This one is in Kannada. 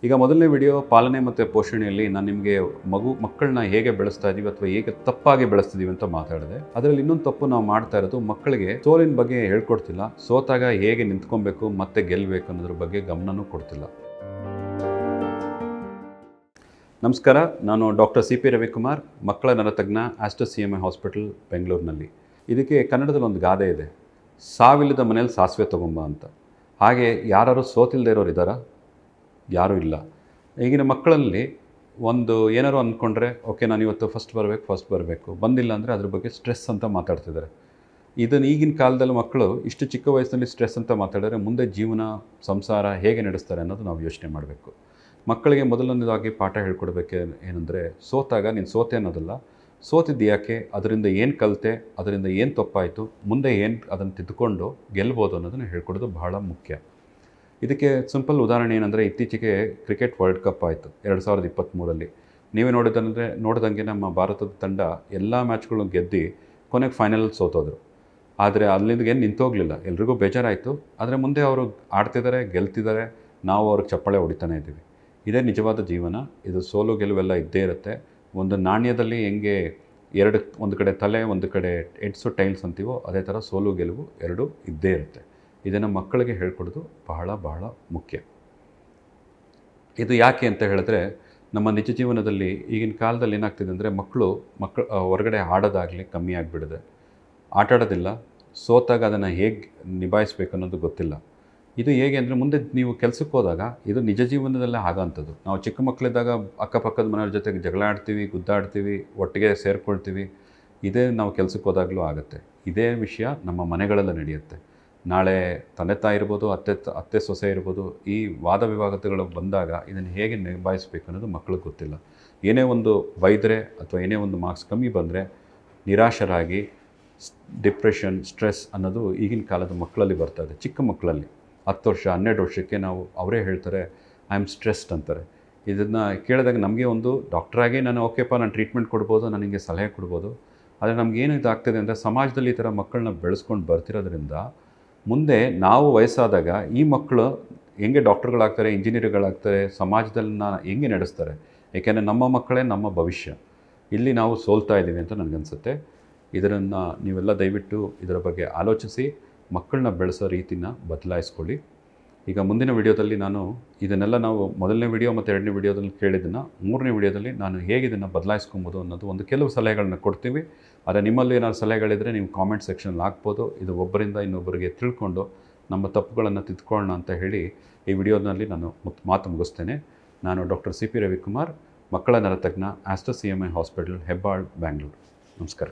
ಈಗ ಮೊದಲನೇ ವಿಡಿಯೋ ಪಾಲನೆ ಮತ್ತು ಪೋಷಣೆಯಲ್ಲಿ ನಾನು ನಿಮಗೆ ಮಕ್ಕಳನ್ನ ಹೇಗೆ ಬೆಳೆಸ್ತಾ ಇದ್ದೀವಿ ಅಥವಾ ಹೇಗೆ ತಪ್ಪಾಗಿ ಬೆಳೆಸ್ತಿದ್ದೀವಿ ಅಂತ ಮಾತಾಡಿದೆ. ಅದರಲ್ಲಿ ಇನ್ನೊಂದು ತಪ್ಪು ನಾವು ಮಾಡ್ತಾ ಇರೋದು, ಮಕ್ಕಳಿಗೆ ಸೋಲಿನ ಬಗ್ಗೆ ಹೇಳ್ಕೊಡ್ತಿಲ್ಲ, ಸೋತಾಗ ಹೇಗೆ ನಿಂತ್ಕೊಬೇಕು ಮತ್ತೆ ಗೆಲ್ಲಬೇಕು ಅನ್ನೋದ್ರ ಬಗ್ಗೆ ಗಮನನೂ ಕೊಡ್ತಿಲ್ಲ. ನಮಸ್ಕಾರ, ನಾನು ಡಾಕ್ಟರ್ ಸಿ ಪಿ ರವಿಕುಮಾರ್, ಮಕ್ಕಳ ನರತಜ್ಞ, ಆಸ್ಟರ್ CMI ಹಾಸ್ಪಿಟಲ್ ಬೆಂಗಳೂರಿನಲ್ಲಿ. ಇದಕ್ಕೆ ಕನ್ನಡದಲ್ಲಿ ಒಂದು ಗಾದೆ ಇದೆ, ಸಾವಿಲ್ಲದ ಮನೇಲಿ ಸಾಸಿವೆ ತಗೊಂಬ ಅಂತ. ಹಾಗೆ ಯಾರು ಸೋತಿಲ್ಲದೆ ಇರೋರು ಇದ್ದಾರಾ? ಯಾರೂ ಇಲ್ಲ. ಈಗಿನ ಮಕ್ಕಳಲ್ಲಿ ಒಂದು ಏನಾರು ಅಂದ್ಕೊಂಡ್ರೆ, ಓಕೆ ನಾನು ಇವತ್ತು ಫಸ್ಟ್ ಬರಬೇಕು, ಬಂದಿಲ್ಲ ಅಂದರೆ ಅದ್ರ ಬಗ್ಗೆ ಸ್ಟ್ರೆಸ್ ಅಂತ ಮಾತಾಡ್ತಿದ್ದಾರೆ. ಇದನ್ನು ಈಗಿನ ಕಾಲದಲ್ಲಿ ಮಕ್ಕಳು ಇಷ್ಟು ಚಿಕ್ಕ ವಯಸ್ಸಿನಲ್ಲಿ ಸ್ಟ್ರೆಸ್ ಅಂತ ಮಾತಾಡಿದ್ರೆ ಮುಂದೆ ಜೀವನ ಸಂಸಾರ ಹೇಗೆ ನಡೆಸ್ತಾರೆ ಅನ್ನೋದು ನಾವು ಯೋಚನೆ ಮಾಡಬೇಕು. ಮಕ್ಕಳಿಗೆ ಮೊದಲನೇದಾಗಿ ಪಾಠ ಹೇಳ್ಕೊಡ್ಬೇಕು ಏನಂದರೆ, ಸೋತಾಗ ನೀನು ಸೋತೆ ಅನ್ನೋದಲ್ಲ, ಸೋತಿದ್ದು ಯಾಕೆ, ಅದರಿಂದ ಏನು ಕಲಿತೆ, ಅದರಿಂದ ಏನು ತಪ್ಪಾಯಿತು, ಮುಂದೆ ಏನು ಅದನ್ನು ತಿದ್ದುಕೊಂಡು ಗೆಲ್ಬೋದು ಅನ್ನೋದನ್ನು ಹೇಳ್ಕೊಡೋದು ಬಹಳ ಮುಖ್ಯ. ಇದಕ್ಕೆ ಸಿಂಪಲ್ ಉದಾಹರಣೆ ಏನಂದರೆ, ಇತ್ತೀಚೆಗೆ ಕ್ರಿಕೆಟ್ ವರ್ಲ್ಡ್ ಕಪ್ ಆಯಿತು 2023. ನೀವೇ ನೋಡಿದಂಗೆ ನಮ್ಮ ಭಾರತದ ತಂಡ ಎಲ್ಲ ಮ್ಯಾಚ್ಗಳನ್ನು ಗೆದ್ದು ಕೊನೆಗೆ ಫೈನಲಲ್ಲಿ ಸೋತೋದ್ರು. ಆದರೆ ಅಲ್ಲಿಂದ ಏನು ನಿಂತೋಗಲಿಲ್ಲ, ಎಲ್ರಿಗೂ ಬೇಜಾರಾಯಿತು. ಆದರೆ ಮುಂದೆ ಅವರು ಆಡ್ತಿದ್ದಾರೆ, ಗೆಲ್ತಿದ್ದಾರೆ, ನಾವು ಅವ್ರಿಗೆ ಚಪ್ಪಾಳೆ ಹೊಡಿತಾನೆ ಇದ್ದೀವಿ. ಇದೇ ನಿಜವಾದ ಜೀವನ. ಇದು ಸೋಲು ಗೆಲುವೆಲ್ಲ ಇದ್ದೇ ಇರುತ್ತೆ. ಒಂದು ನಾಣ್ಯದಲ್ಲಿ ಹೆಂಗೆ ಒಂದು ಕಡೆ ತಲೆ, ಒಂದು ಕಡೆ ಹೆಡ್ಸು ಟೈಲ್ಸ್ ಅಂತೀವೋ, ಅದೇ ಥರ ಸೋಲು ಗೆಲುವು ಎರಡೂ ಇದ್ದೇ ಇರುತ್ತೆ. ಇದನ್ನು ಮಕ್ಕಳಿಗೆ ಹೇಳ್ಕೊಡೋದು ಬಹಳ ಬಹಳ ಮುಖ್ಯ. ಇದು ಯಾಕೆ ಅಂತ ಹೇಳಿದ್ರೆ, ನಮ್ಮ ನಿಜ ಜೀವನದಲ್ಲಿ ಈಗಿನ ಕಾಲದಲ್ಲಿ ಏನಾಗ್ತಿದೆ ಅಂದರೆ, ಮಕ್ಕಳು ಹೊರಗಡೆ ಆಡೋದಾಗಲಿ ಕಮ್ಮಿ ಆಗಿಬಿಡಿದೆ. ಆಟಾಡೋದಿಲ್ಲ, ಸೋತಾಗ ಅದನ್ನು ಹೇಗೆ ನಿಭಾಯಿಸ್ಬೇಕು ಅನ್ನೋದು ಗೊತ್ತಿಲ್ಲ. ಇದು ಹೇಗೆ ಅಂದರೆ, ಮುಂದೆ ನೀವು ಕೆಲಸಕ್ಕೆ ಹೋದಾಗ ಇದು ನಿಜ ಜೀವನದಲ್ಲೇ ಆಗೋಂಥದ್ದು. ನಾವು ಚಿಕ್ಕ ಮಕ್ಕಳಿದ್ದಾಗ ಅಕ್ಕಪಕ್ಕದ ಮನೆಯವ್ರ ಜೊತೆಗೆ ಜಗಳ ಆಡ್ತೀವಿ, ಗುದ್ದಾಡ್ತೀವಿ, ಒಟ್ಟಿಗೆ ಸೇರ್ಕೊಳ್ತೀವಿ. ಇದೇ ನಾವು ಕೆಲಸಕ್ಕೆ ಹೋದಾಗಲೂ ಆಗುತ್ತೆ. ಇದೇ ವಿಷಯ ನಮ್ಮ ಮನೆಗಳಲ್ಲೇ ನಡೆಯುತ್ತೆ. ನಾಳೆ ತಂದೆ ತಾಯಿ ಇರ್ಬೋದು, ಅತ್ತೆ ಸೊಸೆ ಇರ್ಬೋದು, ಈ ವಾದ ವಿವಾದಗಳು ಬಂದಾಗ ಇದನ್ನು ಹೇಗೆ ನಿಭಾಯಿಸಬೇಕು ಅನ್ನೋದು ಮಕ್ಕಳಿಗೆ ಗೊತ್ತಿಲ್ಲ. ಏನೇ ಒಂದು ಬೈದರೆ ಅಥವಾ ಏನೇ ಒಂದು ಮಾರ್ಕ್ಸ್ ಕಮ್ಮಿ ಬಂದರೆ ನಿರಾಶರಾಗಿ ಡಿಪ್ರೆಷನ್, ಸ್ಟ್ರೆಸ್ ಅನ್ನೋದು ಈಗಿನ ಕಾಲದ ಮಕ್ಕಳಲ್ಲಿ ಬರ್ತಾಯಿದೆ. ಚಿಕ್ಕ ಮಕ್ಕಳಲ್ಲಿ 10 ವರ್ಷ 12 ವರ್ಷಕ್ಕೆ ಅವರೇ ಹೇಳ್ತಾರೆ, ಐ ಆಮ್ ಸ್ಟ್ರೆಸ್ಡ್ ಅಂತಾರೆ. ಇದನ್ನು ಕೇಳಿದಾಗ ನಮಗೆ ಒಂದು ಡಾಕ್ಟ್ರಾಗಿ ನಾನು ಓಕೆಪ್ಪ, ನಾನು ಟ್ರೀಟ್ಮೆಂಟ್ ಕೊಡ್ಬೋದು, ನನಗೆ ಸಲಹೆ ಕೊಡ್ಬೋದು. ಆದರೆ ನಮಗೇನು ಇದಾಗ್ತದೆ ಅಂದರೆ, ಸಮಾಜದಲ್ಲಿ ಈ ಥರ ಮಕ್ಕಳನ್ನ ಬೆಳೆಸ್ಕೊಂಡು ಬರ್ತಿರೋದ್ರಿಂದ ಮುಂದೆ ನಾವು ವಯಸ್ಸಾದಾಗ ಈ ಮಕ್ಕಳು ಹೆಂಗೆ ಡಾಕ್ಟರ್ಗಳಾಗ್ತಾರೆ, ಇಂಜಿನಿಯರ್ಗಳಾಗ್ತಾರೆ, ಸಮಾಜದಲ್ಲಿ ಹೆಂಗೆ ನಡೆಸ್ತಾರೆ? ಏಕೆಂದರೆ ನಮ್ಮ ಮಕ್ಕಳೇ ನಮ್ಮ ಭವಿಷ್ಯ. ಇಲ್ಲಿ ನಾವು ಸೋಲ್ತಾ ಇದ್ದೀವಿ ಅಂತ ನನಗನ್ಸುತ್ತೆ. ಇದನ್ನು ನೀವೆಲ್ಲ ದಯವಿಟ್ಟು ಇದರ ಬಗ್ಗೆ ಆಲೋಚಿಸಿ ಮಕ್ಕಳನ್ನ ಬೆಳೆಸೋ ರೀತಿನ ಬದಲಾಯಿಸ್ಕೊಳ್ಳಿ. ಈಗ ಮುಂದಿನ ವಿಡಿಯೋದಲ್ಲಿ ಇದನ್ನೆಲ್ಲ ನಾವು ಮೊದಲನೇ ವಿಡಿಯೋ ಮತ್ತು ಎರಡನೇ ವಿಡಿಯೋದಲ್ಲಿ ಕೇಳಿದ್ದನ್ನು ಮೂರನೇ ವಿಡಿಯೋದಲ್ಲಿ ನಾನು ಹೇಗೆ ಇದನ್ನು ಬದಲಾಯಿಸ್ಕೊಬೋದು ಅನ್ನೋದು ಕೆಲವು ಸಲಹೆಗಳನ್ನ ಕೊಡ್ತೀವಿ. ಆದರೆ ನಿಮ್ಮಲ್ಲಿ ಏನಾದ್ರು ಸಲಹೆಗಳಿದ್ದರೆ ನೀವು ಕಾಮೆಂಟ್ ಸೆಕ್ಷನಲ್ಲಿ ಹಾಕ್ಬೋದು. ಇದು ಒಬ್ಬರಿಂದ ಇನ್ನೊಬ್ಬರಿಗೆ ತಿಳ್ಕೊಂಡು ನಮ್ಮ ತಪ್ಪುಗಳನ್ನು ತಿದ್ಕೊಳ್ಳೋಣ ಅಂತ ಹೇಳಿ ಈ ವಿಡಿಯೋದಲ್ಲಿ ನಾನು ಮಾತು ಮುಗಿಸ್ತೇನೆ. ನಾನು ಡಾಕ್ಟರ್ ಸಿ ಪಿ ರವಿಕುಮಾರ್, ಮಕ್ಕಳ ನರತಜ್ಞ, ಆಸ್ಟರ್ CMI ಹಾಸ್ಪಿಟಲ್, ಹೆಬ್ಬಾಳ್, ಬ್ಯಾಂಗ್ಳೂರು. ನಮಸ್ಕಾರ.